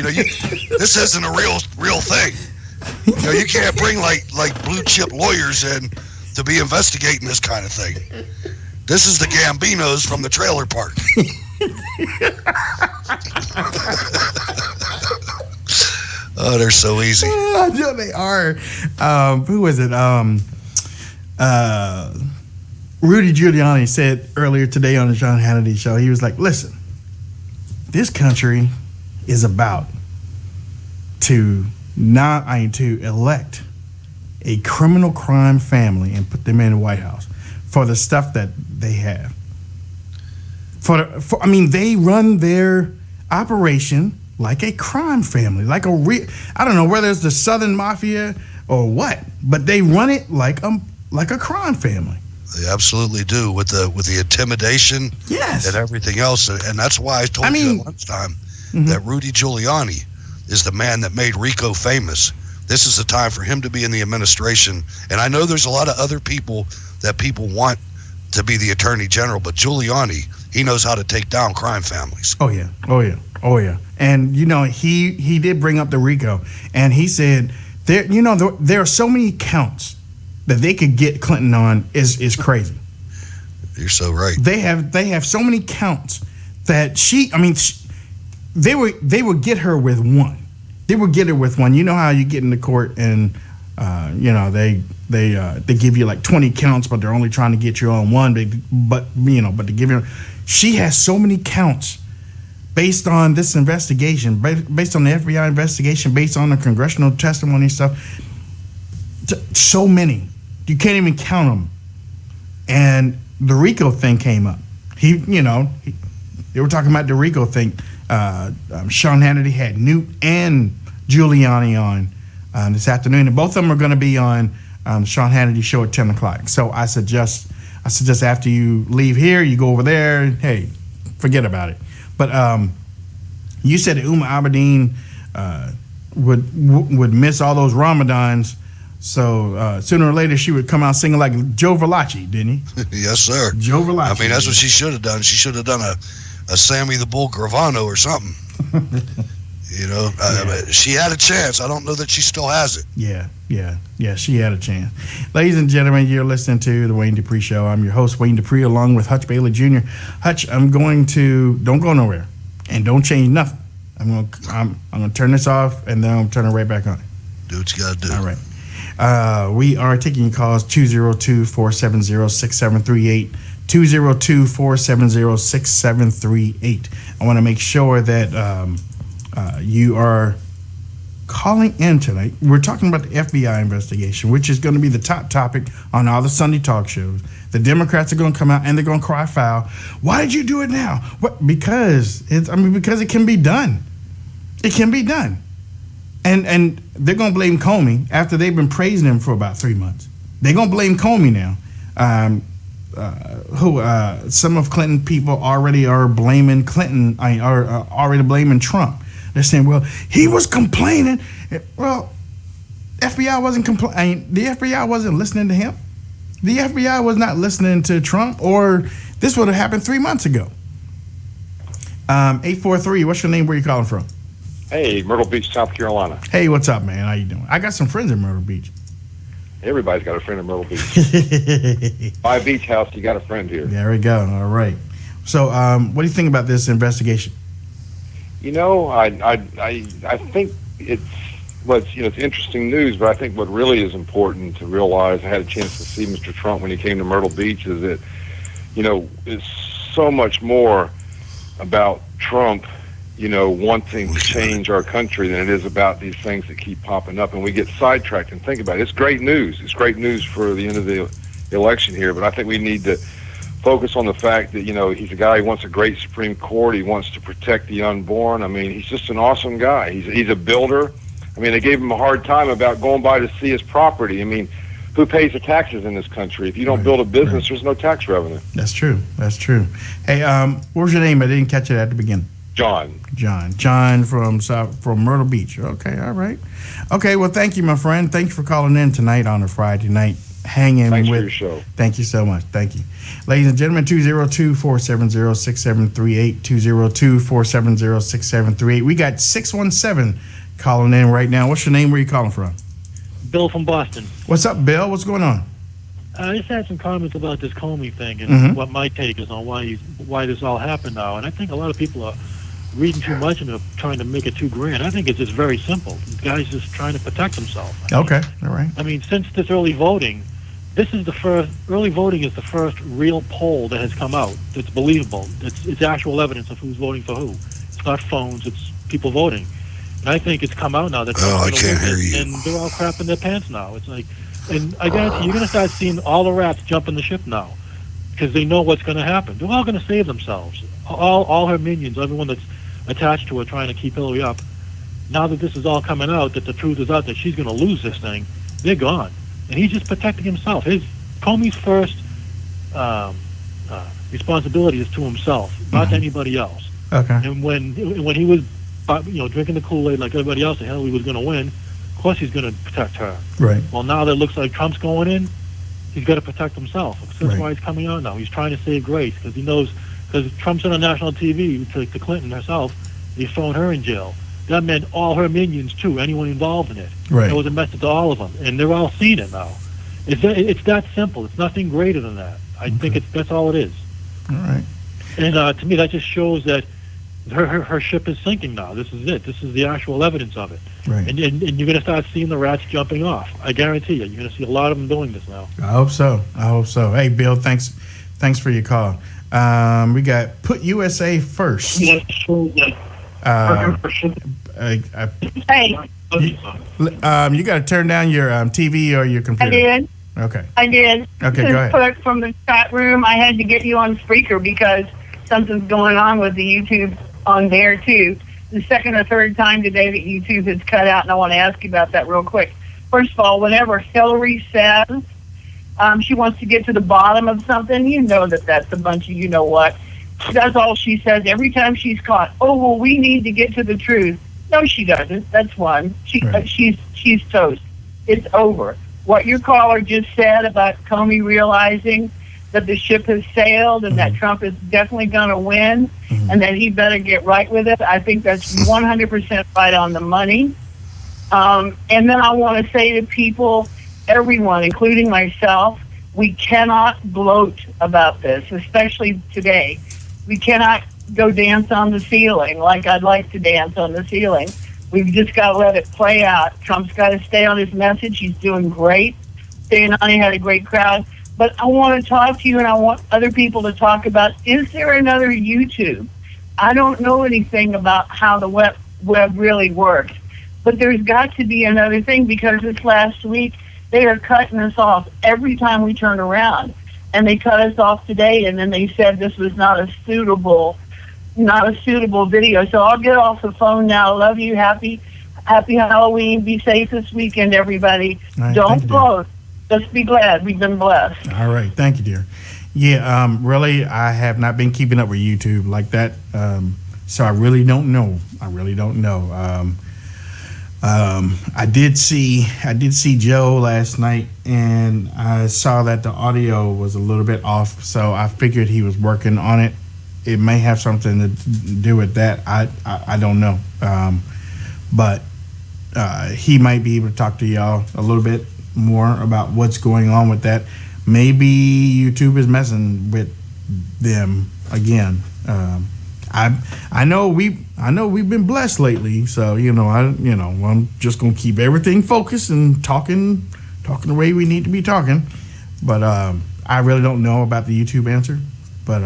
This isn't a real thing. You can't bring like blue chip lawyers in to be investigating this kind of thing. This is the Gambinos from the trailer park. Oh, they're so easy. I know they are. Who was it? Rudy Giuliani said earlier today on the Sean Hannity show, he was like, listen, this country is about to elect a criminal crime family and put them in the White House for the stuff that they have. They run their operation like a crime family, like I don't know whether it's the Southern Mafia or what, but they run it like a crime family. They absolutely do, with the intimidation, and everything else, and that's why I told you at lunchtime that Rudy Giuliani is the man that made RICO famous. This is the time for him to be in the administration, and I know there's a lot of other people that people want to be the Attorney General, but Giuliani, he knows how to take down crime families. Oh yeah. And he did bring up the RICO, and he said there are so many counts that they could get Clinton on is crazy. You're so right. They have so many counts that they would get her with one. They would get her with one. You know how you get into court and they give you like 20 counts, but they're only trying to get you on one. But to give you, she has so many counts based on this investigation, based on the FBI investigation, based on the congressional testimony and stuff. So many. You can't even count them. And the RICO thing came up. They were talking about the RICO thing. Sean Hannity had Newt and Giuliani on this afternoon, and both of them are going to be on the Sean Hannity show at 10 o'clock. So I suggest after you leave here, you go over there, and, hey, forget about it. But you said that Huma Abedin would miss all those Ramadans. So sooner or later, she would come out singing like Joe Valachi, didn't he? Yes, sir. Joe Valachi. That's what she should have done. She should have done a Sammy the Bull Gravano or something. She had a chance. I don't know that she still has it. Yeah, she had a chance. Ladies and gentlemen, you're listening to The Wayne Dupree Show. I'm your host, Wayne Dupree, along with Hutch Bailey Jr. Hutch, don't go nowhere, and don't change nothing. I'm gonna turn this off, and then I'm turning it right back on. Do what you gotta do. All right. We are taking calls 202-470-6738, 202-470-6738. I want to make sure that you are calling in tonight. We're talking about the FBI investigation, which is going to be the top topic on all the Sunday talk shows. The Democrats are going to come out and they're going to cry foul. Why did you do it now? What? Because it can be done. It can be done. And they're going to blame Comey after they've been praising him for about 3 months. They're going to blame Comey now. Some of Clinton people already are blaming Clinton, are already blaming Trump. They're saying, well, he was complaining. Well, FBI wasn't complaining. The FBI wasn't listening to him. The FBI was not listening to Trump, or this would have happened 3 months ago. 843, what's your name? Where you calling from? Hey, Myrtle Beach, South Carolina. Hey, what's up, man? How you doing? I got some friends in Myrtle Beach. Everybody's got a friend in Myrtle Beach. By a beach house, you got a friend here. There we go. All right. So, what do you think about this investigation? You know, I think it's interesting news, but I think what really is important to realize, I had a chance to see Mr. Trump when he came to Myrtle Beach, is that, it's so much more about Trump, wanting to change our country than it is about these things that keep popping up. And we get sidetracked and think about it. It's great news. It's great news for the end of the election here, but I think we need to focus on the fact that, he's a guy who wants a great Supreme Court. He wants to protect the unborn. I mean, he's just an awesome guy. He's a builder. I mean, they gave him a hard time about going by to see his property. I mean, who pays the taxes in this country? If you don't build a business, there's no tax revenue. That's true. That's true. Hey, what was your name? I didn't catch it at the beginning. John from Myrtle Beach. Okay, all right. Okay, well, thank you, my friend. Thank you for calling in tonight on a Friday night. Thanks for your show. Thank you so much. Thank you. Ladies and gentlemen, 202-470-6738, 202-470-6738. We got 617 calling in right now. What's your name? Where are you calling from? Bill from Boston. What's up, Bill? What's going on? I just had some comments about this Comey thing and what my take is on why this all happened now. And I think a lot of people are reading too much and trying to make it too grand. I think it's just very simple. The guy's just trying to protect himself. Okay, all right. I mean, since this early voting is the first real poll that has come out that's believable. It's actual evidence of who's voting for who. It's not phones, it's people voting. And I think it's come out now that I can't hear you. And they're all crapping their pants now. It's like, and I guarantee you're going to start seeing all the rats jumping the ship now because they know what's going to happen. They're all going to save themselves. All her minions, everyone that's attached to her trying to keep Hillary up. Now that this is all coming out, that the truth is out, that she's going to lose this thing, they're gone. And he's just protecting himself. Comey's first responsibility is to himself, not to anybody else. Okay. And when he was, drinking the Kool-Aid like everybody else, that Hillary was going to win, of course he's going to protect her. Right. Well, now that it looks like Trump's going in, he's got to protect himself. That's Right. why he's coming out now. He's trying to save grace because he knows, because Trump's on national TV to Clinton herself, he's throwing her in jail. That meant all her minions too, anyone involved in it. Right. It was a message to all of them, and they're all seeing it now. It's that simple. It's nothing greater than that. I think that's all it is. All right. And to me, that just shows that her ship is sinking now. This is it. This is the actual evidence of it. Right. And you're going to start seeing the rats jumping off. I guarantee you. You're going to see a lot of them doing this now. I hope so. Hey, Bill, thanks for your call. We got Put USA First. Hey. You got to turn down your TV or your computer. I did. Okay. I did. Okay, This go is ahead. Put from the chat room. I had to get you on speaker because something's going on with the YouTube on there too. The second or third time today that YouTube has cut out, and I want to ask you about that real quick. First of all, whenever Hillary says she wants to get to the bottom of something, you know that's a bunch of you know what. That's all she says every time she's caught. Oh, well, we need to get to the truth. No, she doesn't. That's one. She's toast. It's over. What your caller just said about Comey realizing that the ship has sailed and that Trump is definitely going to win and that he better get right with it, I think that's 100% right on the money. And then I want to say to people, everyone, including myself, we cannot gloat about this, especially today. We cannot go dance on the ceiling like I'd like to dance on the ceiling. We've just got to let it play out. Trump's got to stay on his message. He's doing great. Staying on, he had a great crowd. But I want to talk to you, and I want other people to talk about, is there another YouTube? I don't know anything about how the web really works. But there's got to be another thing, because this last week they are cutting us off every time we turn around. And they cut us off today, and then they said this was not a suitable video. So I'll get off the phone now. Love you. Happy Halloween. Be safe this weekend, everybody. Right, don't close. Just be glad. We've been blessed. All right. Thank you, dear. Yeah, really, I have not been keeping up with YouTube like that. So I really don't know. I did see Joe last night, and I saw that the audio was a little bit off, so I figured he was working on it. It may have something to do with that. I don't know. But he might be able to talk to y'all a little bit more about what's going on with that. Maybe YouTube is messing with them again. I know we've been blessed lately, so I'm just gonna keep everything focused and talking the way we need to be talking. But I really don't know about the YouTube answer, but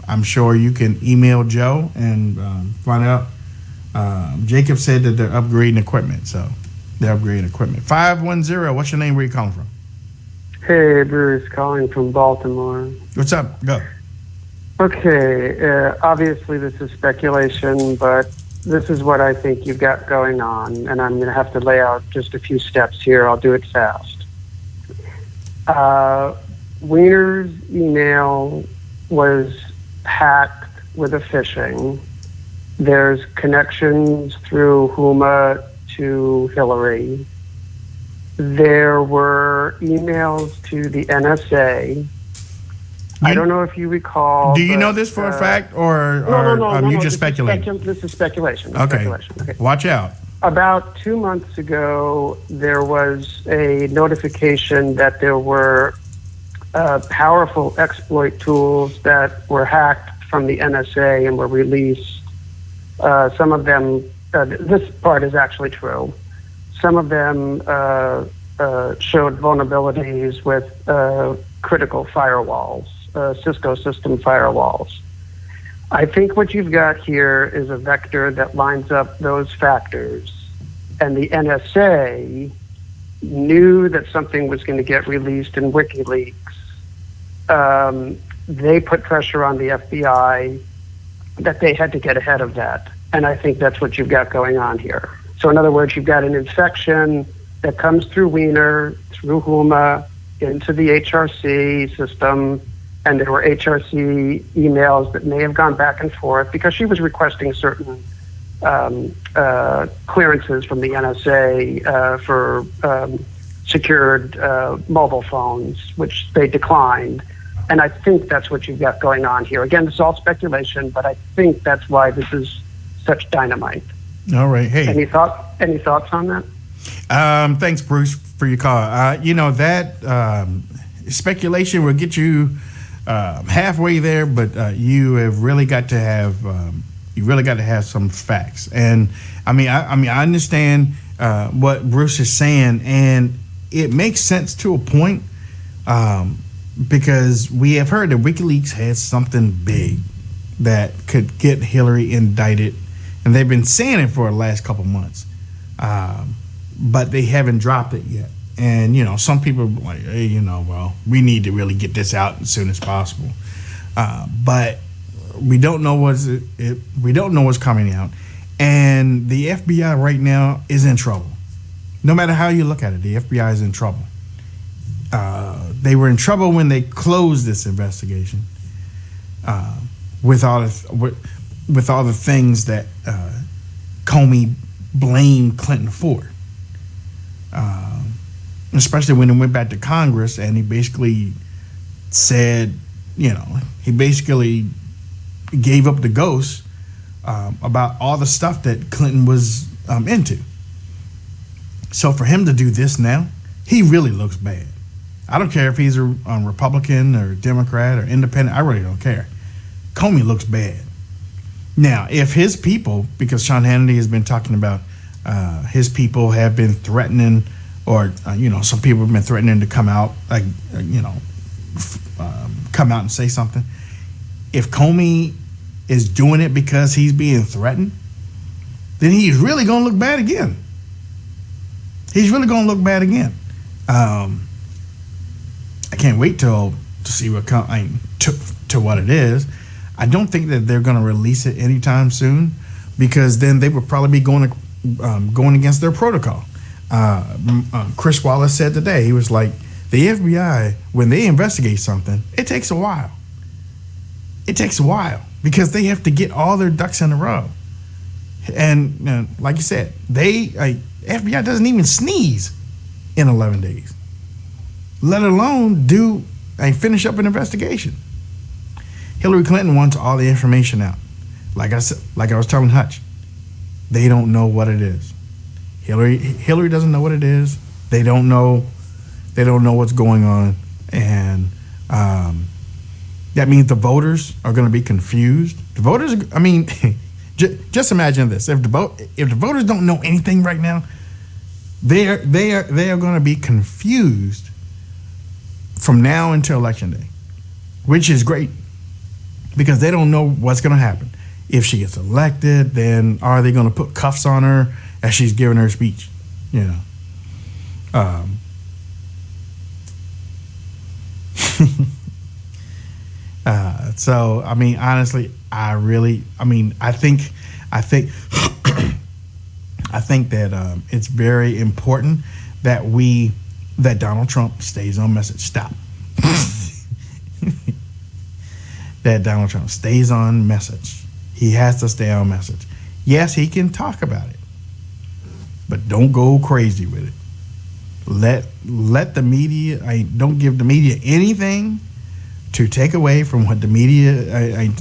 I'm sure you can email Joe and find out. Jacob said that they're upgrading equipment, so they're upgrading equipment. 510, what's your name? Where you calling from? Hey, Bruce, calling from Baltimore. What's up? Go. Okay, obviously this is speculation, but this is what I think you've got going on, and I'm going to have to lay out just a few steps here. I'll do it fast. Weiner's email was hacked with a phishing. There's connections through Huma to Hillary. There were emails to the NSA. I don't know if you recall. Do you know this for a fact, or no, you just speculating? This is speculation. Okay. Watch out. About 2 months ago, there was a notification that there were powerful exploit tools that were hacked from the NSA and were released. Some of them, this part is actually true. Some of them showed vulnerabilities with critical firewalls, Cisco system firewalls. I think what you've got here is a vector that lines up those factors, and the NSA knew that something was going to get released in WikiLeaks. They put pressure on the FBI that they had to get ahead of that, and I think that's what you've got going on here. So in other words, you've got an infection that comes through Weiner, through Huma, into the HRC system, and there were HRC emails that may have gone back and forth because she was requesting certain clearances from the NSA for secured mobile phones, which they declined. And I think that's what you've got going on here. Again, it's all speculation, but I think that's why this is such dynamite. All right. Hey. Any thoughts on that? Thanks, Bruce, for your call. That speculation will get you halfway there, but you have really got to have some facts. And I understand what Bruce is saying, and it makes sense to a point, because we have heard that WikiLeaks has something big that could get Hillary indicted, and they've been saying it for the last couple months, but they haven't dropped it yet. And some people are like, hey, we need to really get this out as soon as possible, but we don't know what's coming out, and the FBI right now is in trouble. No matter how you look at it, the FBI is in trouble. They were in trouble when they closed this investigation, with all the things that Comey blamed Clinton for. Especially when it went back to Congress, and he basically said, he basically gave up the ghost about all the stuff that Clinton was into. So for him to do this now, he really looks bad. I don't care if he's a Republican or Democrat or Independent. I really don't care. Comey looks bad. Now, if his people, because Sean Hannity has been talking about his people have been threatening, or some people have been threatening to come out, come out and say something. If Comey is doing it because he's being threatened, then he's really going to look bad again. He's really going to look bad again. I can't wait to see what to what it is. I don't think that they're going to release it anytime soon, because then they would probably be going against their protocol. Chris Wallace said today, he was like, the FBI, when they investigate something, it takes a while. It takes a while because they have to get all their ducks in a row. And like you said, FBI doesn't even sneeze in 11 days, let alone finish up an investigation. Hillary Clinton wants all the information out. Like I was telling Hutch, they don't know what it is. Hillary doesn't know what it is. They don't know what's going on, and that means the voters are going to be confused. The voters, I mean, just imagine this: if the voters don't know anything right now, they are going to be confused from now until Election Day, which is great because they don't know what's going to happen. If she gets elected, then are they going to put cuffs on her as she's giving her speech? You know. So I mean, honestly, I think that it's very important that Donald Trump stays on message. Stop. That Donald Trump stays on message. He has to stay on message. Yes, he can talk about it, but don't go crazy with it. Let the media. Don't give the media anything to take away from what the media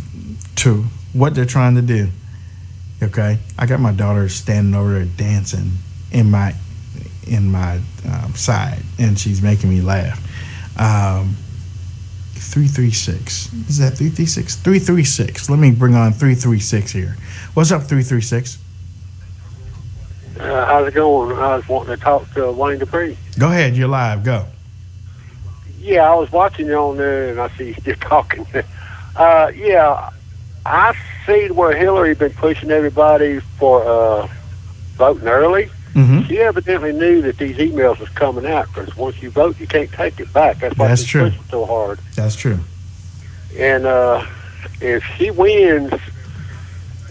to what they're trying to do. Okay, I got my daughter standing over there dancing in my side, and she's making me laugh. 336. Is that 336? 336. Let me bring on 336 here. What's up, 336? How's it going? I was wanting to talk to Wayne Dupree. Go ahead, you're live. Go. Yeah, I was watching you on there, and I see you still talking. Yeah, I see where Hillary been pushing everybody for voting early. Mm-hmm. She evidently knew that these emails was coming out, because once you vote, you can't take it back. That's why she's pushing so hard. That's true. And if she wins,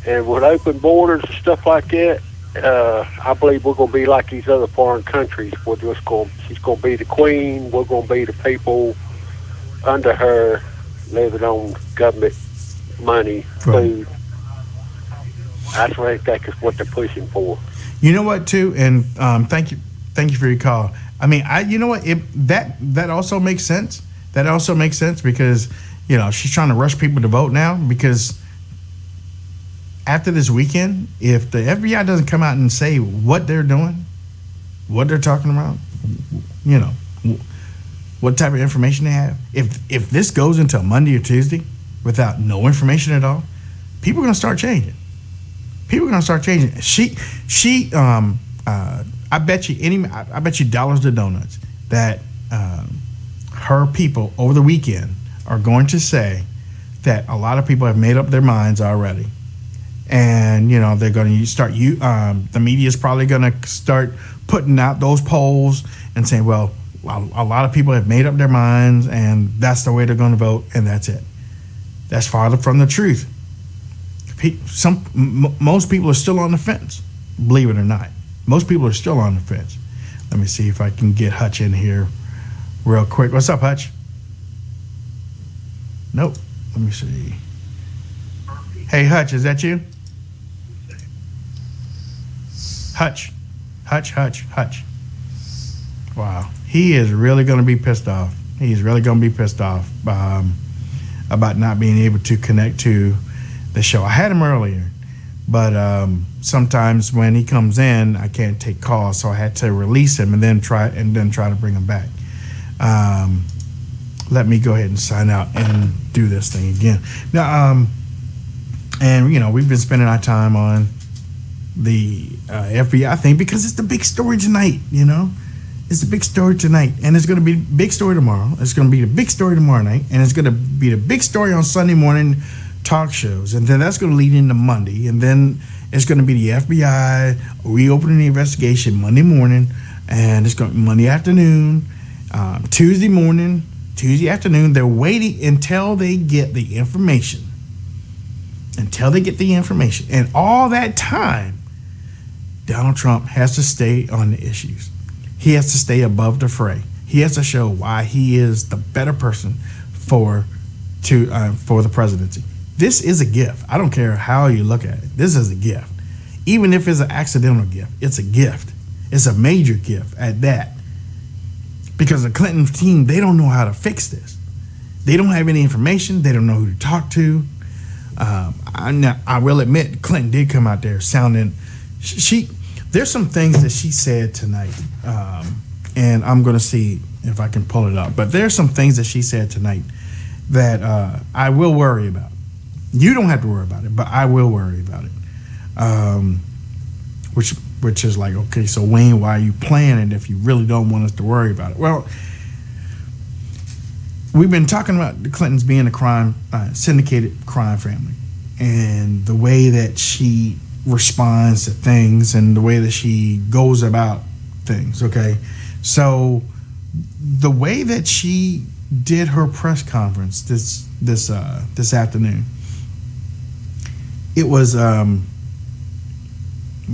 and with open borders and stuff like that, I believe we're going to be like these other foreign countries. She's going to be the queen. We're going to be the people under her, living on government money, food. That's what I think is what they're pushing for. You know what, too, and thank you for your call. I mean, you know what, that also makes sense. That also makes sense because, you know, she's trying to rush people to vote now, because after this weekend, if the FBI doesn't come out and say what they're doing, what they're talking about, you know, what type of information they have, if this goes until Monday or Tuesday without no information at all, people are going to start changing. People are going to start changing. I bet you dollars to donuts that her people over the weekend are going to say that a lot of people have made up their minds already. And, you know, they're going to start, the media is probably going to start putting out those polls and saying, well, a lot of people have made up their minds and that's the way they're going to vote, and that's it. That's farther from the truth. Most people are still on the fence, believe it or not. Most people are still on the fence. Let me see if I can get Hutch in here real quick. What's up, Hutch? Nope. Let me see. Hey, Hutch, is that you? Hutch. Wow. He is really going to be pissed off. He's really going to be pissed off about not being able to connect to the show. I had him earlier, but sometimes when he comes in, I can't take calls, so I had to release him and then try to bring him back. Let me go ahead and sign out and do this thing again. Now, and you know, we've been spending our time on the FBI thing because it's the big story tonight. You know, it's the big story tonight, and it's going to be the big story tomorrow. It's going to be the big story tomorrow night, and it's going to be the big story on Sunday morning talk shows, and then that's going to lead into Monday, and then It's going to be the FBI reopening the investigation Monday morning, and it's going to be Monday afternoon, Tuesday morning, Tuesday afternoon. They're waiting until they get the information. And all that time, Donald Trump has to stay on the issues. He has to stay above the fray. He has to show why he is the better person for the presidency. This is a gift. I don't care how you look at it. This is a gift. Even if it's an accidental gift, it's a gift. It's a major gift at that. Because the Clinton team, they don't know how to fix this. They don't have any information. They don't know who to talk to. I will admit, Clinton did come out there sounding. There's some things that she said tonight, and I'm going to see if I can pull it up. But there's some things that she said tonight that I will worry about. You don't have to worry about it, but I will worry about it. Which is like, okay, so Wayne, why are you playing it if you really don't want us to worry about it? Well, we've been talking about the Clintons being a syndicated crime family, and the way that she responds to things and the way that she goes about things. Okay, so the way that she did her press conference this afternoon, it was let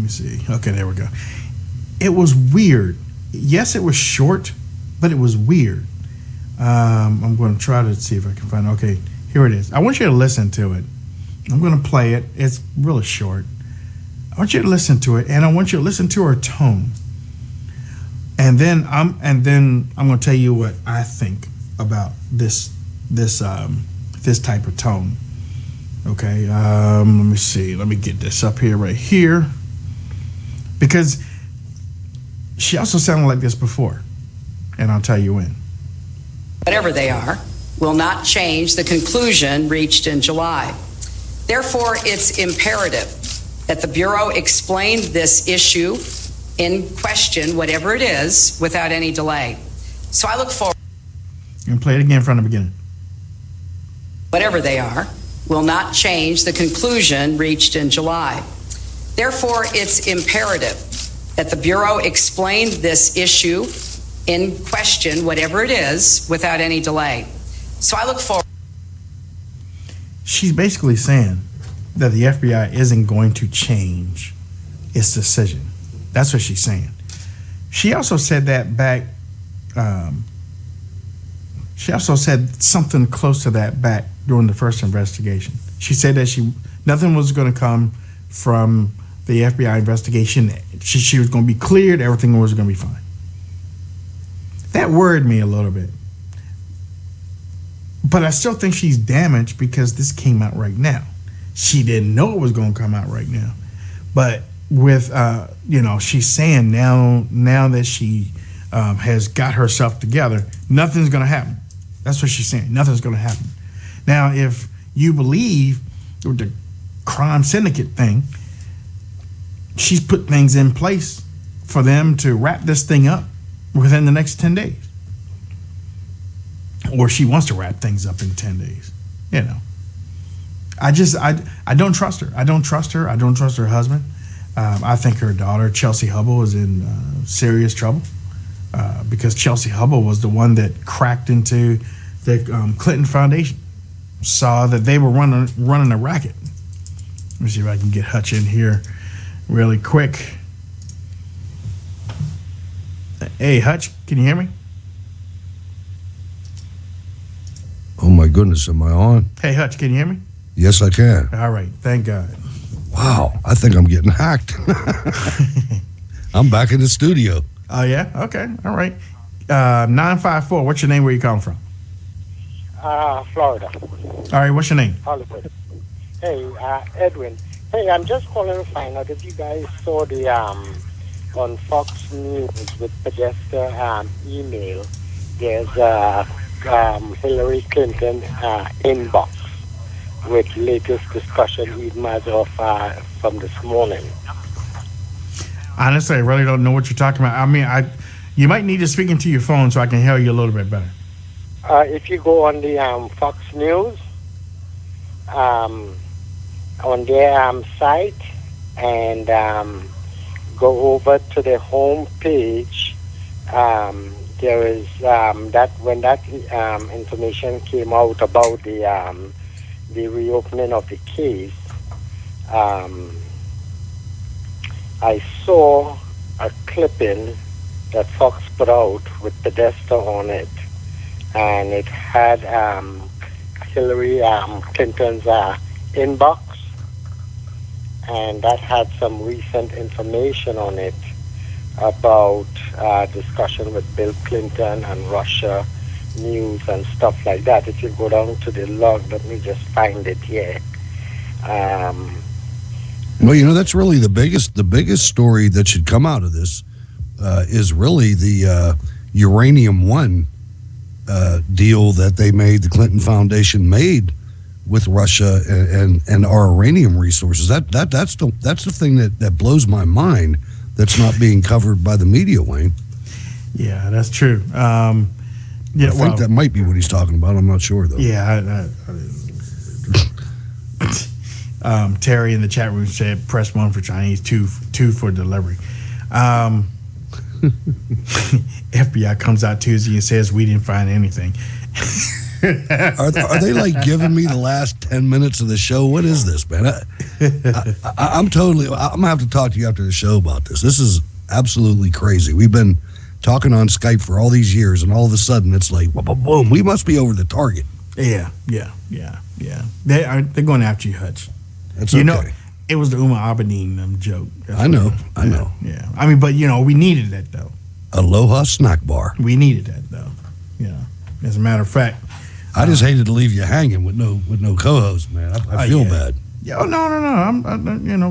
me see. Okay, there we go. It was weird. Yes, it was short, but it was weird. I'm going to try to see if I can find it. Okay, here it is. I want you to listen to it. I'm going to play it. It's really short. I want you to listen to it, and I want you to listen to her tone. And then I'm going to tell you what I think about this type of tone. Okay, let me see. Let me get this up here, right here, because she also sounded like this before, and I'll tell you when. Whatever they are, will not change the conclusion reached in July. Therefore, it's imperative that the Bureau explain this issue in question, whatever it is, without any delay. So I look forward. You can play it again from the beginning. Whatever they are, will not change the conclusion reached in July. Therefore, it's imperative that the Bureau explain this issue in question, whatever it is, without any delay. So I look forward. She's basically saying that the FBI isn't going to change its decision. That's what she's saying. She also said that back. She also said something close to that back during the first investigation. She said that nothing was going to come from the FBI investigation. She was going to be cleared. Everything was going to be fine. That worried me a little bit. But I still think she's damaged because this came out right now. She didn't know it was going to come out right now. But with, she's saying now that she has got herself together, nothing's going to happen. That's what she's saying. Nothing's going to happen. Now, if you believe the crime syndicate thing, she's put things in place for them to wrap this thing up within the next 10 days. Or she wants to wrap things up in 10 days. I don't trust her. I don't trust her. I don't trust her husband. I think her daughter, Chelsea Hubble, is in serious trouble because Chelsea Hubble was the one that cracked into the Clinton Foundation, saw that they were running a racket. Let me see if I can get Hutch in here really quick. Hey, Hutch, can you hear me? Oh my goodness, am I on? Hey, Hutch, can you hear me? Yes, I can. All right, thank God. Wow, I think I'm getting hacked. I'm back in the studio. Oh, yeah? Okay, all right. 954, what's your name? Where you calling from? Florida. All right, what's your name? Hollywood. Hey, Edwin. Hey, I'm just calling to find out if you guys saw the on Fox News with Podesta email. There's Hillary Clinton inbox with latest discussion even as of from this morning. Honestly, I really don't know what you're talking about. I mean, you might need to speak into your phone so I can hear you a little bit better. If you go on the Fox News, on their site, and go over to the home page. There is that when that information came out about the reopening of the case, I saw a clipping that Fox put out with Podesta on it, and it had Hillary Clinton's inbox, and that had some recent information on it about discussion with Bill Clinton and Russia news and stuff like that. If you go down to the log, let me just find it here. Well, that's really the biggest story that should come out of this is really the Uranium One deal that they made, the Clinton Foundation made with Russia and our uranium resources. That's the thing that blows my mind. That's not being covered by the media, Wayne. Yeah, that's true. I think that might be what he's talking about. I'm not sure though. Yeah. Terry in the chat room said, "Press 1 for Chinese, two for delivery." FBI comes out Tuesday and says we didn't find anything. Are they like giving me the last 10 minutes of the show? What is this, man? I'm gonna have to talk to you after the show about this. This is absolutely crazy. We've been talking on Skype for all these years, and all of a sudden it's like, boom, we must be over the target. Yeah. They're going after you, Hutch. That's okay. It was the Uma Abedin joke. I know. Yeah. I mean, but we needed that though. Aloha snack bar. We needed that though. Yeah. As a matter of fact, I just hated to leave you hanging with no co-host, man. I feel bad. Yeah. Oh, no. I'm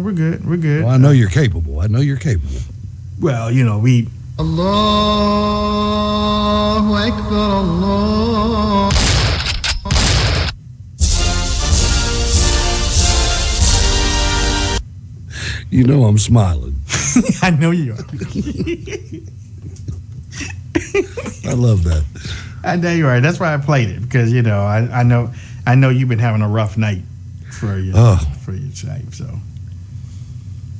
we're good. We're good. Well, I know you're capable. Well, we. Allahu Akbar, Allah. I'm smiling. I know you are. I love that. I know you're right. That's why I played it, because I know you've been having a rough night for your Skype. So,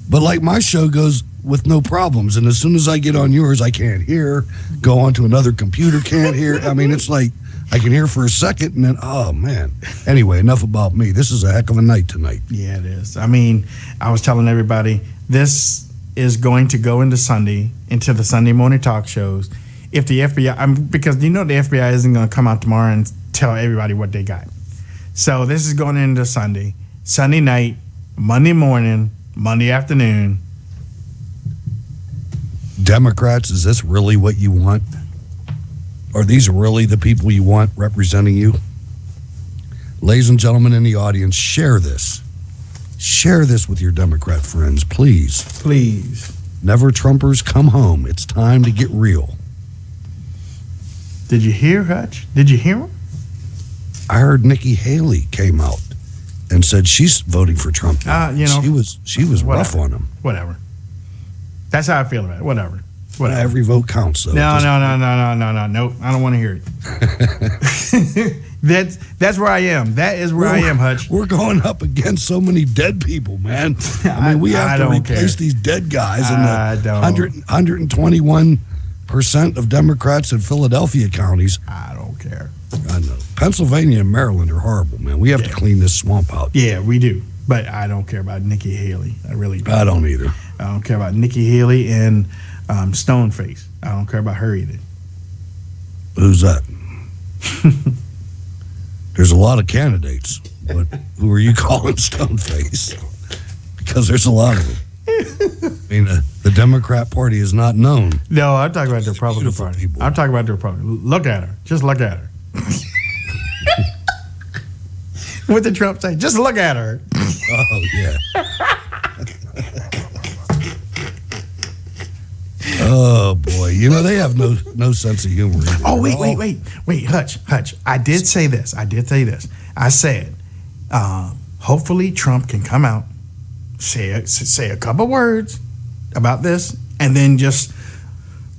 but like my show goes with no problems, and as soon as I get on yours, I can't hear. Go onto another computer, can't hear. I mean, it's like I can hear for a second, and then oh man. Anyway, enough about me. This is a heck of a night tonight. Yeah, it is. I mean, I was telling everybody this is going to go into the Sunday morning talk shows. If the FBI, because the FBI isn't going to come out tomorrow and tell everybody what they got. So this is going into Sunday night, Monday morning, Monday afternoon. Democrats, is this really what you want? Are these really the people you want representing you? Ladies and gentlemen in the audience, share this. Share this with your Democrat friends, please. Please. Never Trumpers, come home. It's time to get real. Did you hear, Hutch? Did you hear him? I heard Nikki Haley came out and said she's voting for Trump. She was rough on him. Whatever. That's how I feel about it. Whatever. Every vote counts, though. No. Nope. I don't want to hear it. That's where I am. That is where I am, Hutch. We're going up against so many dead people, man. I mean, we have to replace these dead guys. And the 121% of Democrats in Philadelphia counties. I don't care. I know. Pennsylvania and Maryland are horrible, man. We have to clean this swamp out. Yeah, we do. But I don't care about Nikki Haley. I really don't. I don't either. I don't care about Nikki Haley and Stoneface. I don't care about her either. Who's that? There's a lot of candidates, but who are you calling Stoneface? Because there's a lot of them. I mean, the Democrat Party is not known. No, I'm talking about the Republican Party. People. I'm talking about the Republican. Look at her. Just look at her. What did Trump say? Just look at her. Oh, yeah. Oh, boy. They have no sense of humor either. Oh, wait, Hutch. I did say this. I said, hopefully Trump can come out, say a couple words about this, and then just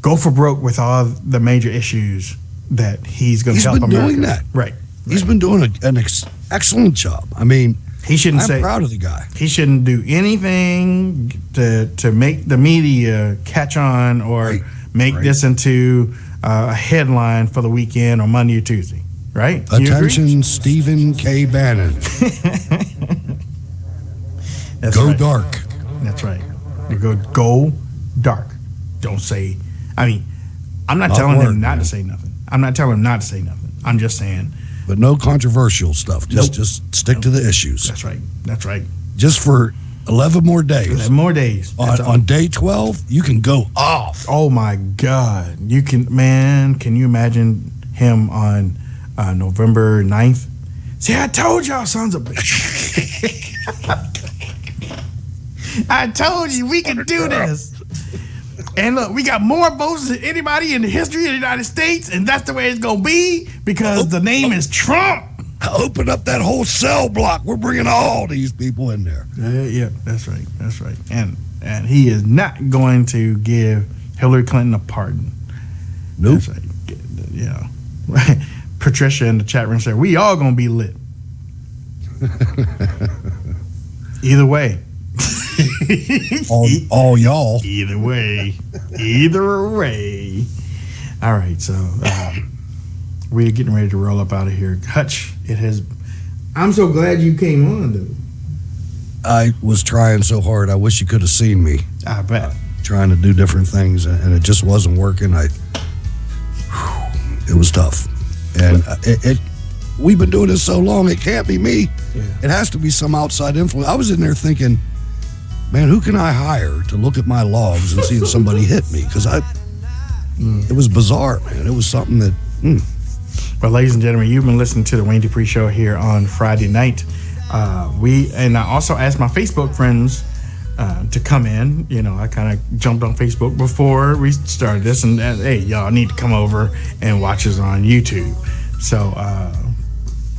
go for broke with all the major issues that he's going to help America. He's been doing that. Right. He's been doing an excellent job. I mean, He shouldn't I'm say. proud of the guy. He shouldn't do anything to make the media catch on or make this into a headline for the weekend or Monday or Tuesday. Right? Attention, Stephen K. Bannon. Go dark. That's right. You go dark. Don't say. I mean, I'm not telling him not to say nothing. I'm not telling him not to say nothing. I'm just saying. But no controversial stuff. Just stick to the issues. That's right. That's right. Just for 11 more days. 11 more days. On day 12, you can go off. Oh my God. You can, man, can you imagine him on November 9th? See, I told y'all, sons of bitches. I told you we can do this. And look, we got more votes than anybody in the history of the United States, and that's the way it's going to be because the name is Trump. Open up that whole cell block. We're bringing all these people in there. Yeah, that's right. That's right. And he is not going to give Hillary Clinton a pardon. Nope. That's right. Yeah. Patricia in the chat room said, we all going to be lit. Either way. all y'all. Either way. All right, so we're getting ready to roll up out of here. Hutch, I'm so glad you came on, dude. I was trying so hard. I wish you could have seen me. I bet. Trying to do different things, and it just wasn't working. It was tough. And we've been doing this so long, it can't be me. Yeah. It has to be some outside influence. I was in there thinking, man, who can I hire to look at my logs and see if somebody hit me? Because it was bizarre, man. It was something that. Well, ladies and gentlemen, you've been listening to the Wayne Dupree Show here on Friday night. I also asked my Facebook friends to come in. You know, I kind of jumped on Facebook before we started this, and hey, y'all need to come over and watch us on YouTube. So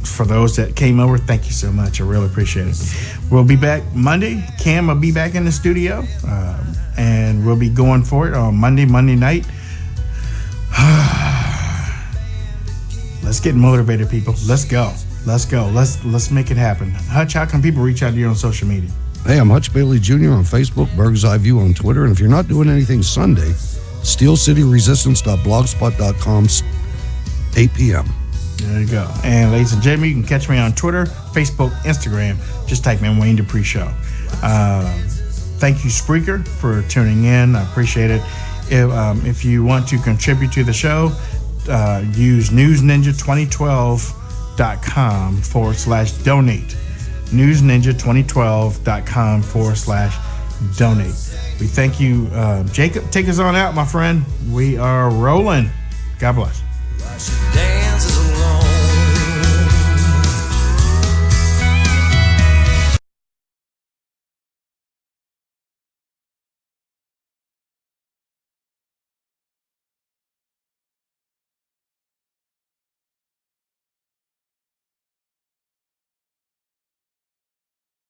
for those that came over, thank you so much. I really appreciate it. We'll be back Monday. Cam will be back in the studio, and we'll be going for it on Monday night. Let's get motivated, people. Let's go. Let's make it happen. Hutch, how can people reach out to you on social media? Hey, I'm Hutch Bailey Jr. on Facebook, Berg's Eye View on Twitter, and if you're not doing anything Sunday, steelcityresistance.blogspot.com, 8 p.m. There you go. And ladies and gentlemen, you can catch me on Twitter, Facebook, Instagram. Just type in Wayne Dupree Show. Thank you, Spreaker, for tuning in. I appreciate it. If you want to contribute to the show, use newsninja2012.com/donate. newsninja2012.com/donate. We thank you. Jacob, take us on out, my friend. We are rolling. God bless.